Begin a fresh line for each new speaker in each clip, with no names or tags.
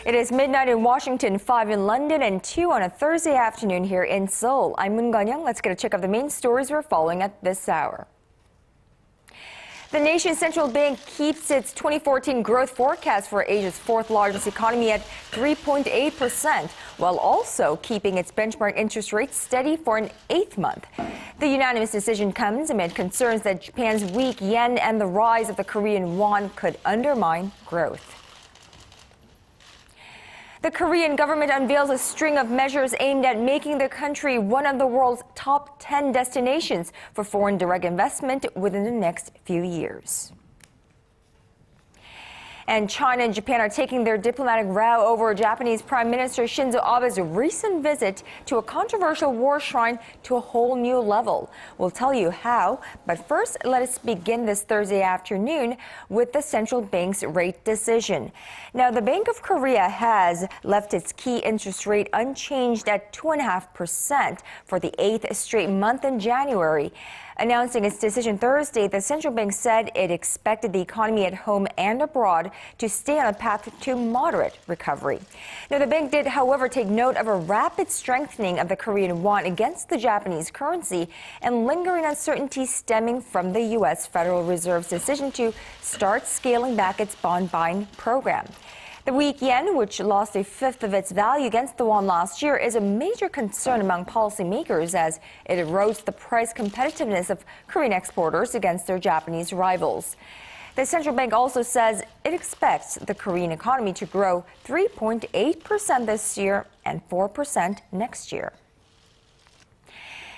It is midnight in Washington, 5 in London, and 2 on a Thursday afternoon here in Seoul. I'm Moon Conn-young. Let's get a check of the main stories we're following at this hour. The nation's central bank keeps its 2014 growth forecast for Asia's fourth largest economy at 3.8%, while also keeping its benchmark interest rate steady for an eighth month. The unanimous decision comes amid concerns that Japan's weak yen and the rise of the Korean won could undermine growth. The Korean government unveils a string of measures aimed at making the country one of the world's top 10 destinations for foreign direct investment within the next few years. And China and Japan are taking their diplomatic row over Japanese Prime Minister Shinzo Abe's recent visit to a controversial war shrine to a whole new level. We'll tell you how, but first let us begin this Thursday afternoon with the central bank's rate decision. Now, the Bank of Korea has left its key interest rate unchanged at 2.5% for the eighth straight month in January. Announcing its decision Thursday, the central bank said it expected the economy at home and abroad to stay on a path to moderate recovery. Now, the bank did, however, take note of a rapid strengthening of the Korean won against the Japanese currency and lingering uncertainty stemming from the U.S. Federal Reserve's decision to start scaling back its bond buying program. The weak yen, which lost a fifth of its value against the won last year, is a major concern among policymakers as it erodes the price competitiveness of Korean exporters against their Japanese rivals. The central bank also says it expects the Korean economy to grow 3.8% this year and 4% next year.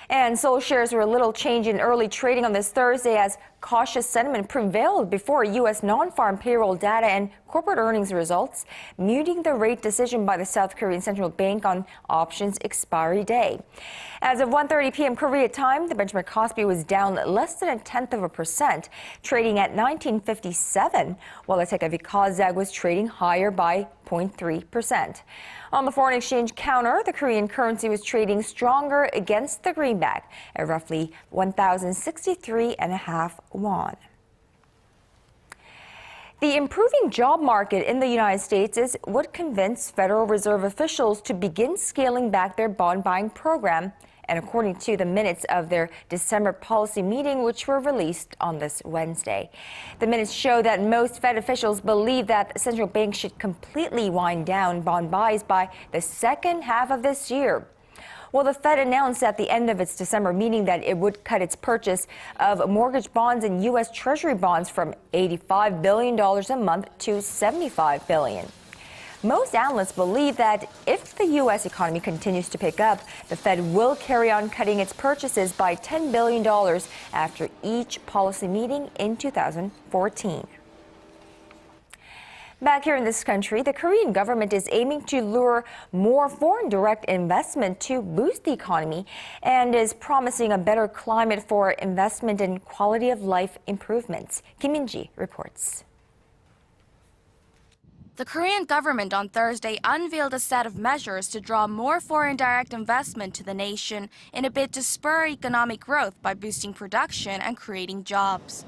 And Seoul shares were a little change in early trading on this Thursday as cautious sentiment prevailed before U.S. non-farm payroll data and corporate earnings results, muting the rate decision by the South Korean Central Bank on options expiry day. As of 1:30 p.m. Korea time, the benchmark Kospi was down less than 0.1%, trading at 1957, while the Tech-heavy Kazakh was trading higher by 0.3%. On the foreign exchange counter, the Korean currency was trading stronger against the greenback at roughly 1,063.5 won. The improving job market in the United States is what convinced Federal Reserve officials to begin scaling back their bond buying program, and according to the minutes of their December policy meeting, which were released on this Wednesday. The minutes show that most Fed officials believe that the central bank should completely wind down bond buys by the second half of this year. Well, the Fed announced at the end of its December meeting that it would cut its purchase of mortgage bonds and U.S. Treasury bonds from $85 billion a month to $75 billion. Most analysts believe that if the U.S. economy continues to pick up, the Fed will carry on cutting its purchases by $10 billion after each policy meeting in 2014. Back here in this country, the Korean government is aiming to lure more foreign direct investment to boost the economy and is promising a better climate for investment and quality of life improvements. Kim Min-ji reports.
The Korean government on Thursday unveiled a set of measures to draw more foreign direct investment to the nation in a bid to spur economic growth by boosting production and creating jobs.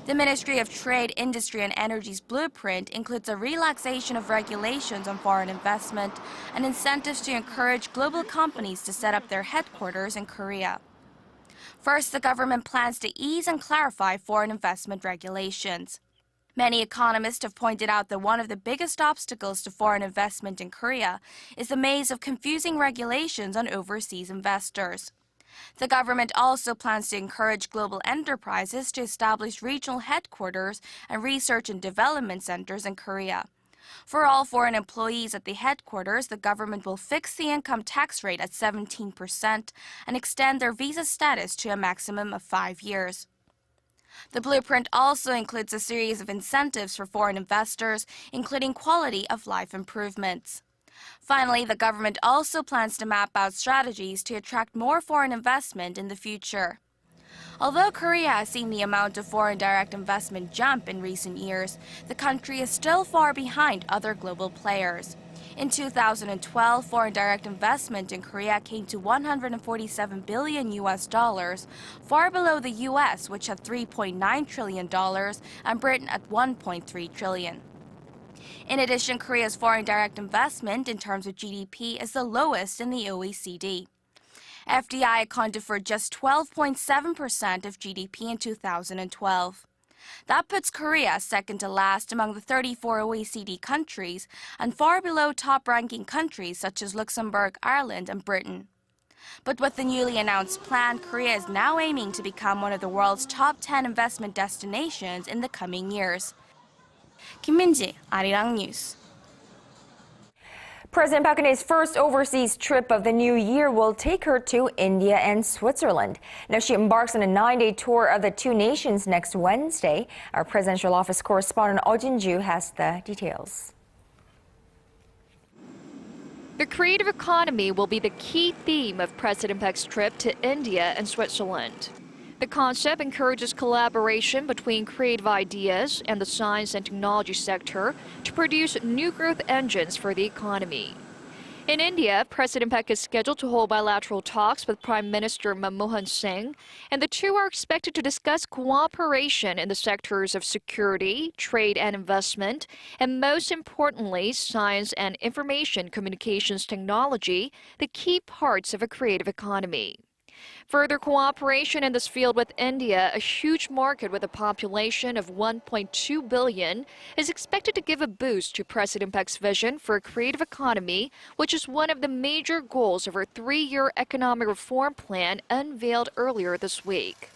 The Ministry of Trade, Industry and Energy's blueprint includes a relaxation of regulations on foreign investment and incentives to encourage global companies to set up their headquarters in Korea. First, the government plans to ease and clarify foreign investment regulations. Many economists have pointed out that one of the biggest obstacles to foreign investment in Korea is the maze of confusing regulations on overseas investors. The government also plans to encourage global enterprises to establish regional headquarters and research and development centers in Korea. For all foreign employees at the headquarters, the government will fix the income tax rate at 17% and extend their visa status to a maximum of 5 years. The blueprint also includes a series of incentives for foreign investors, including quality of life improvements. Finally, the government also plans to map out strategies to attract more foreign investment in the future. Although Korea has seen the amount of foreign direct investment jump in recent years, the country is still far behind other global players. In 2012, foreign direct investment in Korea came to $147 billion, far below the U.S., which had $3.9 trillion, and Britain at $1.3 trillion. In addition, Korea's foreign direct investment in terms of GDP is the lowest in the OECD. FDI accounted for just 12.7% of GDP in 2012. That puts Korea second to last among the 34 OECD countries and far below top-ranking countries such as Luxembourg, Ireland, and Britain. But with the newly announced plan, Korea is now aiming to become one of the world's top 10 investment destinations in the coming years. Kim Min-ji, ARIRANG News.
President Park Geun-hye's first overseas trip of the new year will take her to India and Switzerland. Now she embarks on a 9-day tour of the two nations next Wednesday. Our presidential office correspondent Oh Jin-ju has the details.
The creative economy will be the key theme of President Park's trip to India and Switzerland. The concept encourages collaboration between creative ideas and the science and technology sector to produce new growth engines for the economy. In India, President Park is scheduled to hold bilateral talks with Prime Minister Manmohan Singh, and the two are expected to discuss cooperation in the sectors of security, trade and investment, and most importantly, science and information communications technology, the key parts of a creative economy. Further cooperation in this field with India, a huge market with a population of 1.2 billion, is expected to give a boost to President Park's vision for a creative economy, which is one of the major goals of her 3-year economic reform plan unveiled earlier this week.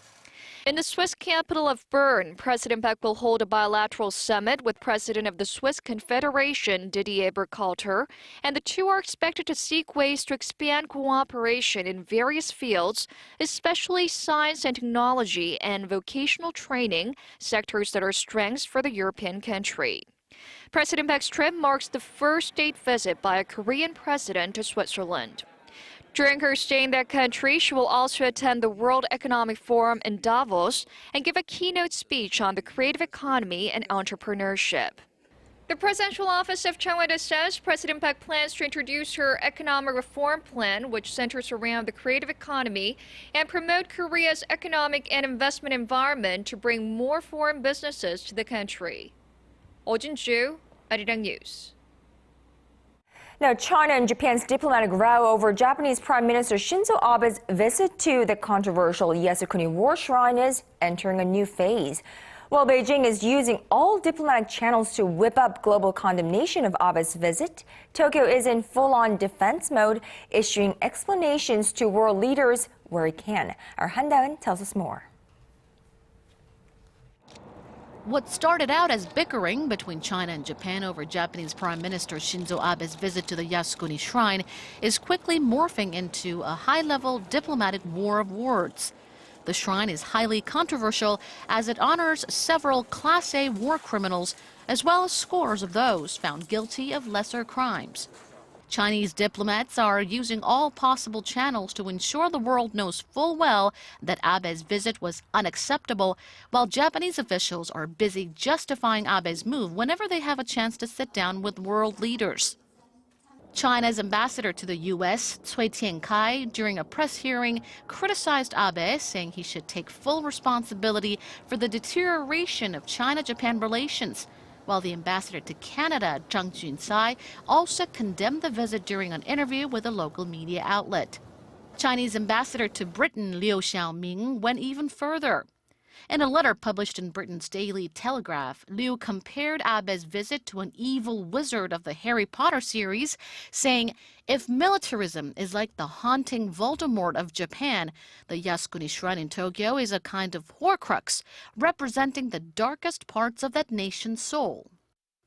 In the Swiss capital of Bern, President Park will hold a bilateral summit with President of the Swiss Confederation, Didier Burkhalter, and the two are expected to seek ways to expand cooperation in various fields, especially science and technology and vocational training, sectors that are strengths for the European country. President Park's trip marks the first state visit by a Korean president to Switzerland. During her stay in that country, she will also attend the World Economic Forum in Davos and give a keynote speech on the creative economy and entrepreneurship. The presidential office of Chung Won-do says President Park plans to introduce her economic reform plan, which centers around the creative economy, and promote Korea's economic and investment environment to bring more foreign businesses to the country. Oh Jin-ju, ARIRANG News.
Now, China and Japan's diplomatic row over Japanese Prime Minister Shinzo Abe's visit to the controversial Yasukuni War Shrine is entering a new phase. While Beijing is using all diplomatic channels to whip up global condemnation of Abe's visit, Tokyo is in full-on defense mode, issuing explanations to world leaders where it can. Our Han Da-eun tells us more.
What started out as bickering between China and Japan over Japanese Prime Minister Shinzo Abe's visit to the Yasukuni Shrine is quickly morphing into a high-level diplomatic war of words. The shrine is highly controversial as it honors several Class A war criminals, as well as scores of those found guilty of lesser crimes. Chinese diplomats are using all possible channels to ensure the world knows full well that Abe's visit was unacceptable, while Japanese officials are busy justifying Abe's move whenever they have a chance to sit down with world leaders. China's ambassador to the U.S., Cui Tiankai, during a press hearing, criticized Abe, saying he should take full responsibility for the deterioration of China-Japan relations, while the ambassador to Canada, Zhang Junsai, also condemned the visit during an interview with a local media outlet. Chinese ambassador to Britain, Liu Xiaoming, went even further. In a letter published in Britain's Daily Telegraph, Liu compared Abe's visit to an evil wizard of the Harry Potter series, saying, "If militarism is like the haunting Voldemort of Japan, the Yasukuni Shrine in Tokyo is a kind of Horcrux, representing the darkest parts of that nation's soul."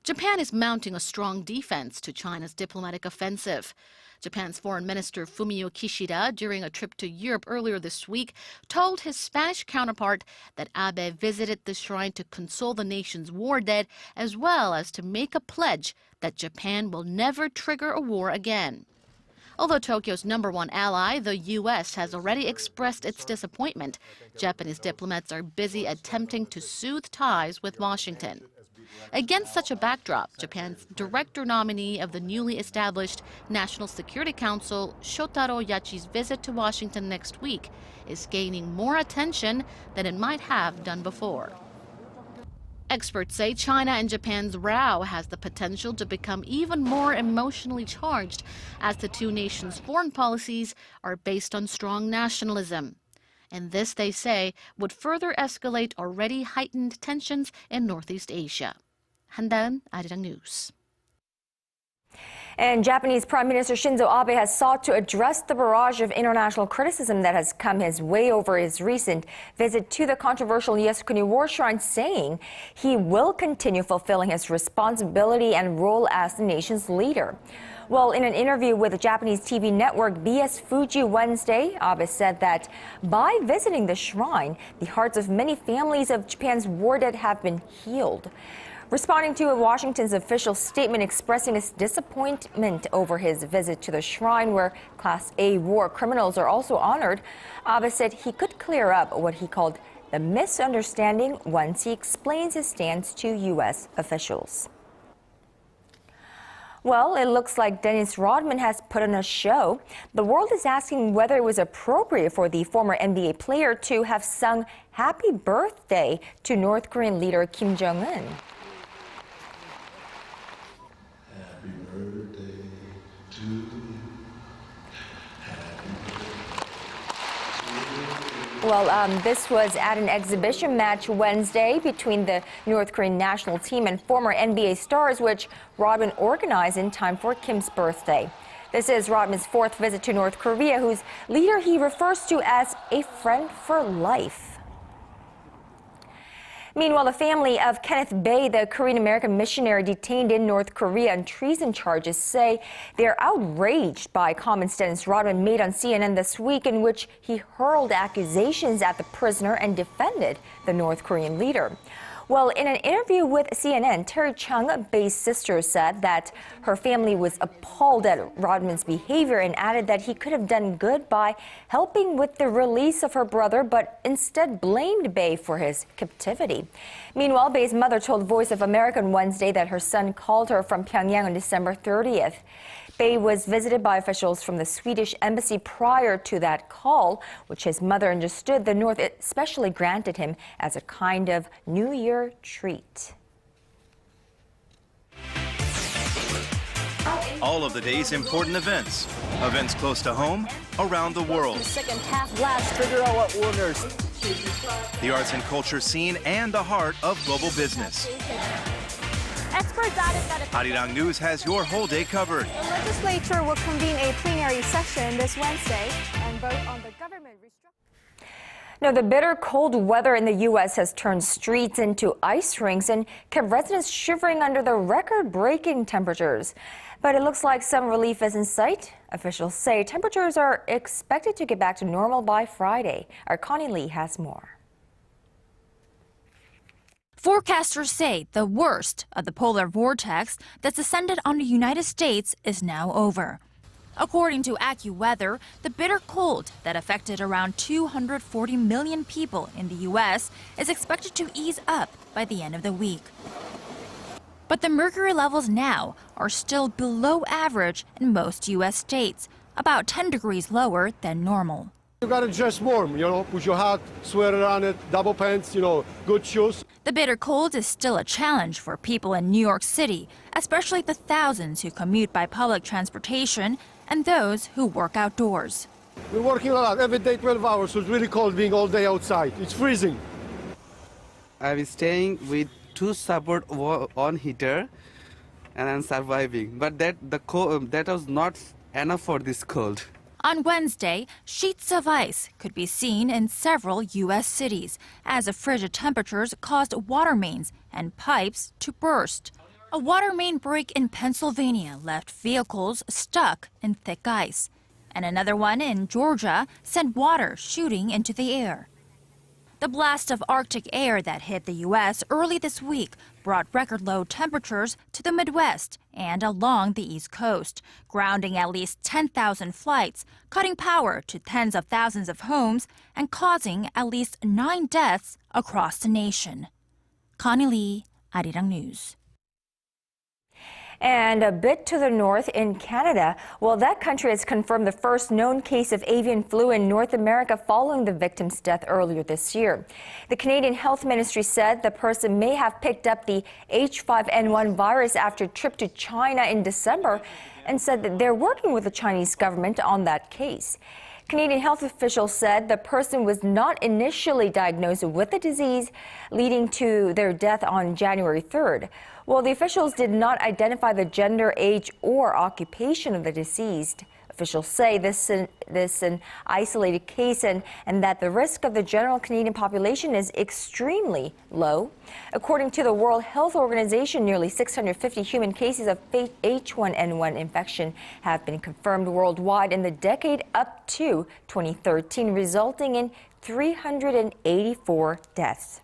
Japan is mounting a strong defense to China's diplomatic offensive. Japan's Foreign Minister Fumio Kishida, during a trip to Europe earlier this week, told his Spanish counterpart that Abe visited the shrine to console the nation's war dead, as well as to make a pledge that Japan will never trigger a war again. Although Tokyo's #1 ally, the U.S., has already expressed its disappointment, Japanese diplomats are busy attempting to soothe ties with Washington. Against such a backdrop, Japan's director nominee of the newly established National Security Council, Shotaro Yachi's visit to Washington next week is gaining more attention than it might have done before. Experts say China and Japan's row has the potential to become even more emotionally charged as the two nations' foreign policies are based on strong nationalism. And this, they say, would further escalate already heightened tensions in Northeast Asia. 한다은, ARIRANG News.
And Japanese Prime Minister Shinzo Abe has sought to address the barrage of international criticism that has come his way over his recent visit to the controversial Yasukuni War Shrine, saying he will continue fulfilling his responsibility and role as the nation's leader. Well, in an interview with the Japanese TV network BS Fuji Wednesday, Abe said that by visiting the shrine, the hearts of many families of Japan's war dead have been healed. Responding to Washington's official statement expressing his disappointment over his visit to the shrine where Class A war criminals are also honored, Abe said he could clear up what he called the misunderstanding once he explains his stance to U.S. officials. Well, it looks like Dennis Rodman has put on a show. The world is asking whether it was appropriate for the former NBA player to have sung Happy Birthday to North Korean leader Kim Jong-un. Well, this was at an exhibition match Wednesday between the North Korean national team and former NBA stars, which Rodman organized in time for Kim's birthday. This is Rodman's fourth visit to North Korea, whose leader he refers to as a friend for life. Meanwhile, the family of Kenneth Bae, the Korean-American missionary detained in North Korea on treason charges, say they're outraged by comments Dennis Rodman made on CNN this week, in which he hurled accusations at the prisoner and defended the North Korean leader. Well, in an interview with CNN, Terry Chung, Bae's sister, said that her family was appalled at Rodman's behavior and added that he could have done good by helping with the release of her brother, but instead blamed Bae for his captivity. Meanwhile, Bae's mother told Voice of America on Wednesday that her son called her from Pyongyang on December 30th. Bae was visited by officials from the Swedish embassy prior to that call, which his mother understood the North especially granted him as a kind of New Year treat.
All of the day's important events. Events close to home, around the world.
Second half blast, figure out what winners.
The arts and culture scene and the heart of global business.
Experts added that if
ARIRANG News has your whole day covered.
the legislature will convene a plenary session this Wednesday and vote on the government restructuring.
Now, the bitter cold weather in the U.S. has turned streets into ice rinks and kept residents shivering under the record-breaking temperatures. But it looks like some relief is in sight. Officials say temperatures are expected to get back to normal by Friday. Our Connie Lee has more.
Forecasters say the worst of the polar vortex that's descended on the United States is now over. According to AccuWeather, the bitter cold that affected around 240 million people in the U.S. is expected to ease up by the end of the week. But the mercury levels now are still below average in most U.S. states, about 10 degrees lower than normal.
You gotta dress warm, put your hat, sweater on it, double pants, good shoes.
The bitter cold is still a challenge for people in New York City, especially the thousands who commute by public transportation and those who work outdoors.
We're working a lot, every day 12 hours, so it's really cold being all day outside. It's freezing.
I'm staying with 2 support on heater and I'm surviving. But that was not enough for this cold.
On Wednesday, sheets of ice could be seen in several U.S. cities as the frigid temperatures caused water mains and pipes to burst. A water main break in Pennsylvania left vehicles stuck in thick ice, and another one in Georgia sent water shooting into the air. The blast of Arctic air that hit the U.S. early this week brought record-low temperatures to the Midwest and along the East Coast, grounding at least 10,000 flights, cutting power to tens of thousands of homes, and causing at least 9 deaths across the nation. Connie Lee, ARIRANG News.
And a bit to the north in Canada, well, that country has confirmed the first known case of avian flu in North America following the victim's death earlier this year. The Canadian Health Ministry said the person may have picked up the H5N1 virus after a trip to China in December and said that they're working with the Chinese government on that case. Canadian health officials said the person was not initially diagnosed with the disease, leading to their death on January 3rd. Well, the officials did not identify the gender, age, or occupation of the deceased. Officials say this is an isolated case and that the risk of the general Canadian population is extremely low. According to the World Health Organization, nearly 650 human cases of H1N1 infection have been confirmed worldwide in the decade up to 2013, resulting in 384 deaths.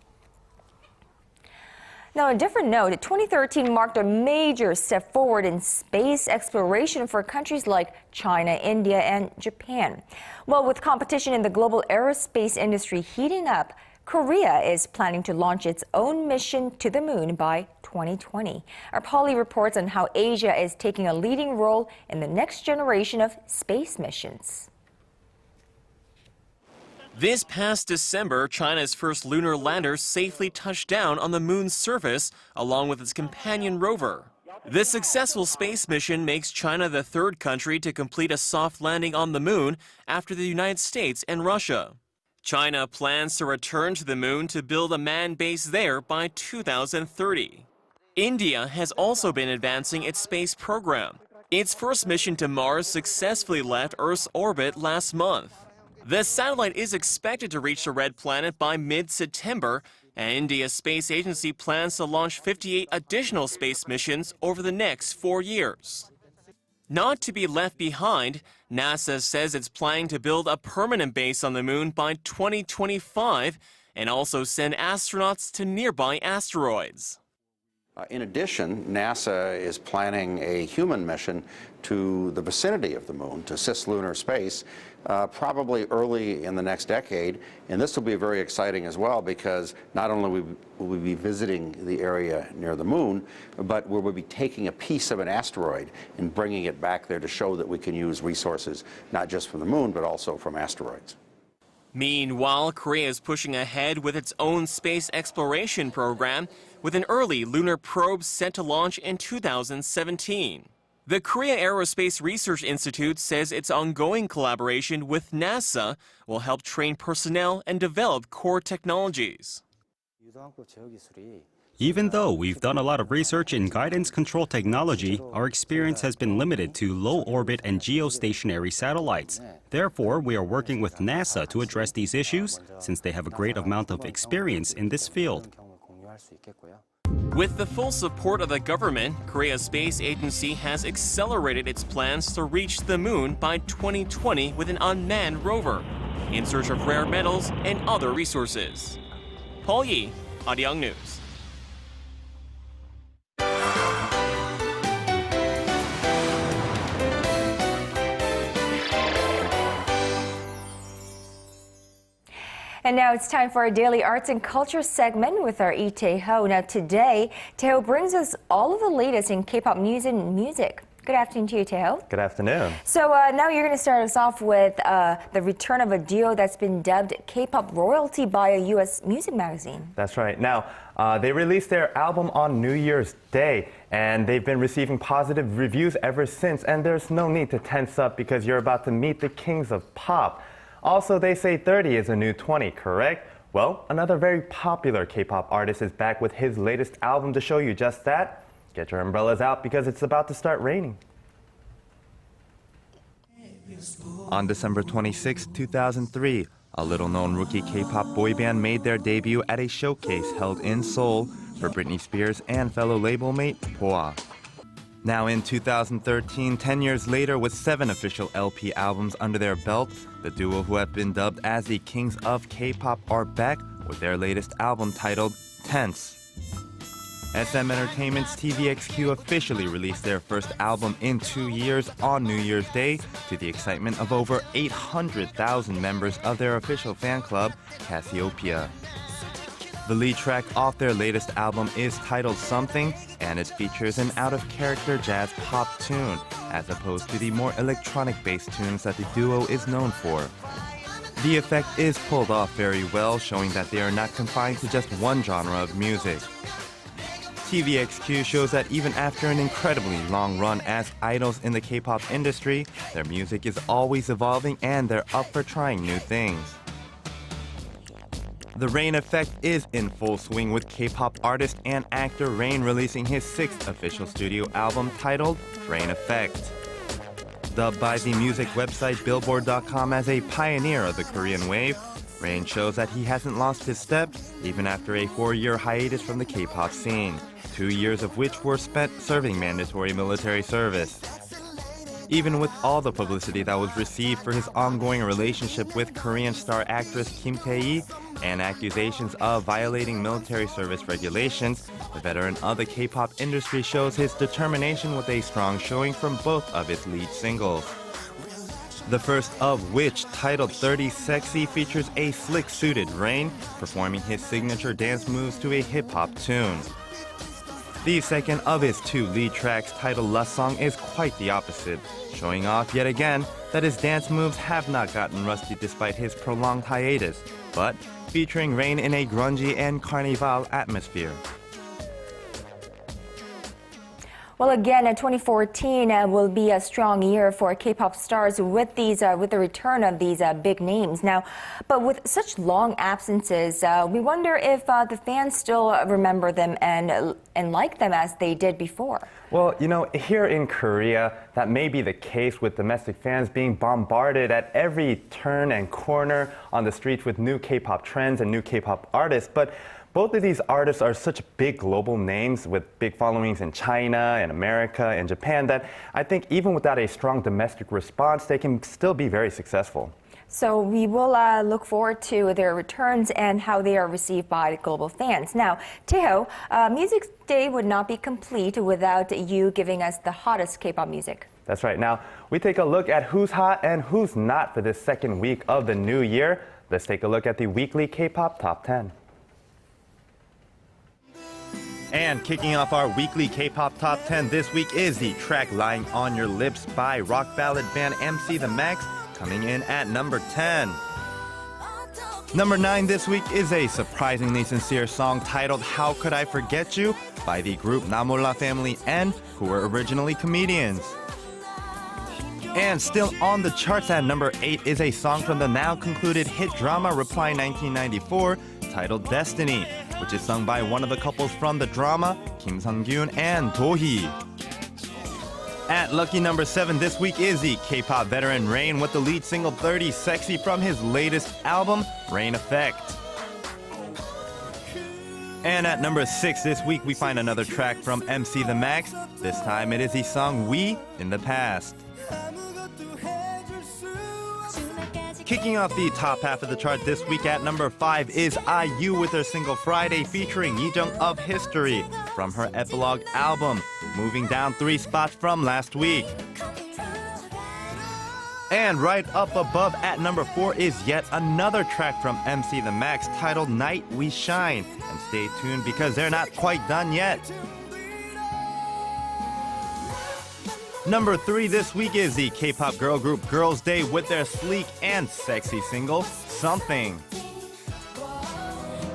Now, on a different note, 2013 marked a major step forward in space exploration for countries like China, India, and Japan. Well, with competition in the global aerospace industry heating up, Korea is planning to launch its own mission to the moon by 2020. Our Polly reports on how Asia is taking a leading role in the next generation of space missions.
This past December, China's first lunar lander safely touched down on the moon's surface, along with its companion rover. This successful space mission makes China the third country to complete a soft landing on the moon after the United States and Russia. China plans to return to the moon to build a manned base there by 2030. India has also been advancing its space program. Its first mission to Mars successfully left Earth's orbit last month. The satellite is expected to reach the red planet by mid-September, and India's space agency plans to launch 58 additional space missions over the next 4 years. Not to be left behind, NASA says it's planning to build a permanent base on the moon by 2025 and also send astronauts to nearby asteroids.
In addition, NASA is planning a human mission to the vicinity of the moon, to cislunar space, probably early in the next decade. And this will be very exciting as well, because not only will we be visiting the area near the moon, but we will be taking a piece of an asteroid and bringing it back there to show that we can use resources not just from the moon, but also from asteroids.
Meanwhile, Korea is pushing ahead with its own space exploration program, with an early lunar probe set to launch in 2017. The Korea Aerospace Research Institute says its ongoing collaboration with NASA will help train personnel and develop core technologies.
Even though we've done a lot of research in guidance control technology, our experience has been limited to low-orbit and geostationary satellites. Therefore, we are working with NASA to address these issues, since they have a great amount of experience in this field.
With the full support of the government, Korea's space agency has accelerated its plans to reach the moon by 2020 with an unmanned rover, in search of rare metals and other resources. Paul Yi, ARIRANG News.
And now it's time for our daily arts and culture segment with our Lee Tae-ho. Now today, Tae-ho brings us all of the latest in K-pop news and music. Good afternoon to you, Tae-ho.
Good afternoon.
So now you're going to start us off with the return of a duo that's been dubbed K-pop royalty by a U.S. music magazine.
That's right. Now, they released their album on New Year's Day, and they've been receiving positive reviews ever since. And there's no need to tense up because you're about to meet the kings of pop. Also, they say 30 is a new 20, correct? Well, another very popular K-pop artist is back with his latest album to show you just that. Get your umbrellas out because it's about to start raining. On December 26, 2003, a little-known rookie K-pop boy band made their debut at a showcase held in Seoul for Britney Spears and fellow label mate Poa. Now in 2013, 10 years later, with 7 official LP albums under their belt, the duo who have been dubbed as the kings of K-pop are back with their latest album titled Tense. SM Entertainment's TVXQ officially released their first album in 2 years on New Year's Day to the excitement of over 800,000 members of their official fan club, Cassiopeia. The lead track off their latest album is titled Something, and it features an out-of-character jazz pop tune, as opposed to the more electronic-based tunes that the duo is known for. The effect is pulled off very well, showing that they are not confined to just one genre of music. TVXQ shows that even after an incredibly long run as idols in the K-pop industry, their music is always evolving and they're up for trying new things. The Rain effect is in full swing, with K-pop artist and actor Rain releasing his 6th official studio album titled Rain Effect. Dubbed by the music website Billboard.com as a pioneer of the Korean wave, Rain shows that he hasn't lost his step even after a 4-year hiatus from the K-pop scene, 2 years of which were spent serving mandatory military service. Even with all the publicity that was received for his ongoing relationship with Korean star actress Kim Tae-hee and accusations of violating military service regulations, the veteran of the K-pop industry shows his determination with a strong showing from both of his lead singles. The first of which, titled 30 Sexy, features a slick-suited Rain performing his signature dance moves to a hip-hop tune. The second of his 2 lead tracks, titled Lust Song, is quite the opposite, showing off yet again that his dance moves have not gotten rusty despite his prolonged hiatus, but featuring Rain in a grungy and carnival atmosphere.
Well, again, 2014 will be a strong year for K-pop stars with the return of these big names. Now, but with such long absences, we wonder if the fans still remember them and like them as they did before.
Well, you know, here in Korea, that may be the case, with domestic fans being bombarded at every turn and corner on the streets with new K-pop trends and new K-pop artists. But both of these artists are such big global names with big followings in China and America and Japan that I think even without a strong domestic response, they can still be very successful.
So we will look forward to their returns and how they are received by global fans. Now, Taeho, Music Day would not be complete without you giving us the hottest K-pop music.
That's right. Now, we take a look at who's hot and who's not for this second week of the new year. Let's take a look at the weekly K-pop Top 10. And kicking off our weekly K-pop Top 10 this week is the track Lying on Your Lips by rock ballad band MC The Max, coming in at number 10. Number 9 this week is a surprisingly sincere song titled How Could I Forget You by the group Namola Family N, who were originally comedians. And still on the charts at number 8 is a song from the now concluded hit drama Reply 1994 titled Destiny, which is sung by one of the couples from the drama, Kim Sung-gyun and Do-hee. At lucky number 7 this week is the K-pop veteran Rain with the lead single 30 Sexy from his latest album, Rain Effect. And at number 6 this week we find another track from MC The Max. This time it is the song We in the Past. Kicking off the top half of the chart this week at number 5 is IU with her single Friday featuring Lee Jung of History from her epilogue album, moving down 3 spots from last week. And right up above at number 4 is yet another track from MC The Max titled Night We Shine. And stay tuned because they're not quite done yet. Number 3 this week is the K-pop girl group Girls' Day with their sleek and sexy single, Something.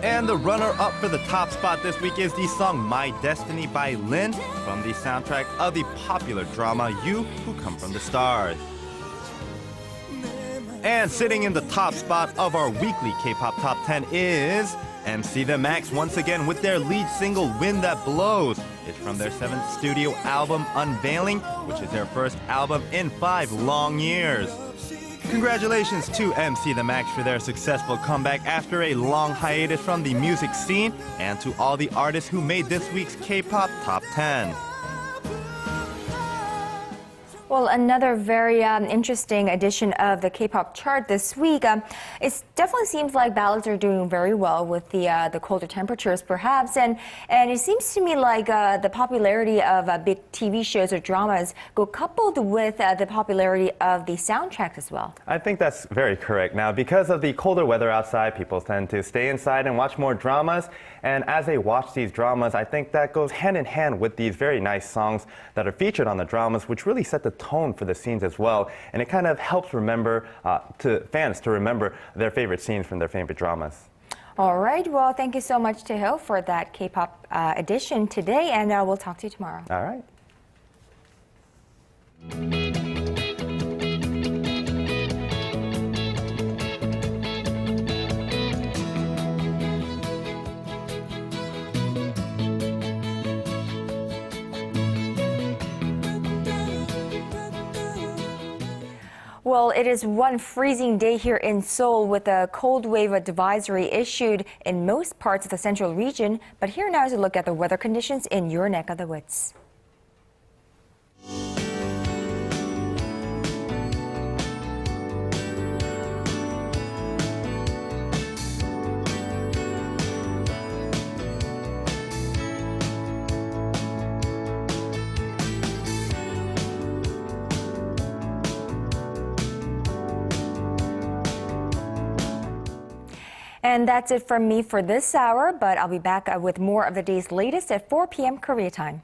And the runner-up for the top spot this week is the song My Destiny by Lin from the soundtrack of the popular drama You Who Come From the Stars. And sitting in the top spot of our weekly K-pop Top 10 is MC The Max once again with their lead single Wind That Blows. It's from their 7th studio album Unveiling, which is their first album in 5 long years. Congratulations to MC The Max for their successful comeback after a long hiatus from the music scene, and to all the artists who made this week's K-pop Top 10.
Well, another very interesting edition of the K-pop chart this week. It definitely seems like ballads are doing very well with the colder temperatures, perhaps, and it seems to me like the popularity of big TV shows or dramas go coupled with the popularity of the soundtracks as well.
I think that's very correct. Now, because of the colder weather outside, people tend to stay inside and watch more dramas. And as they watch these dramas, I think that goes hand in hand with these very nice songs that are featured on the dramas, which really set the tone for the scenes as well. And it kind of helps remember to fans to remember their favorite scenes from their favorite dramas.
All right. Well, thank you so much, Taeho, for that K-pop edition today, and we'll talk to you tomorrow.
All right.
Well, it is one freezing day here in Seoul with a cold wave advisory issued in most parts of the central region. But here now is a look at the weather conditions in your neck of the woods. And that's it from me for this hour, but I'll be back with more of the day's latest at 4 p.m. Korea time.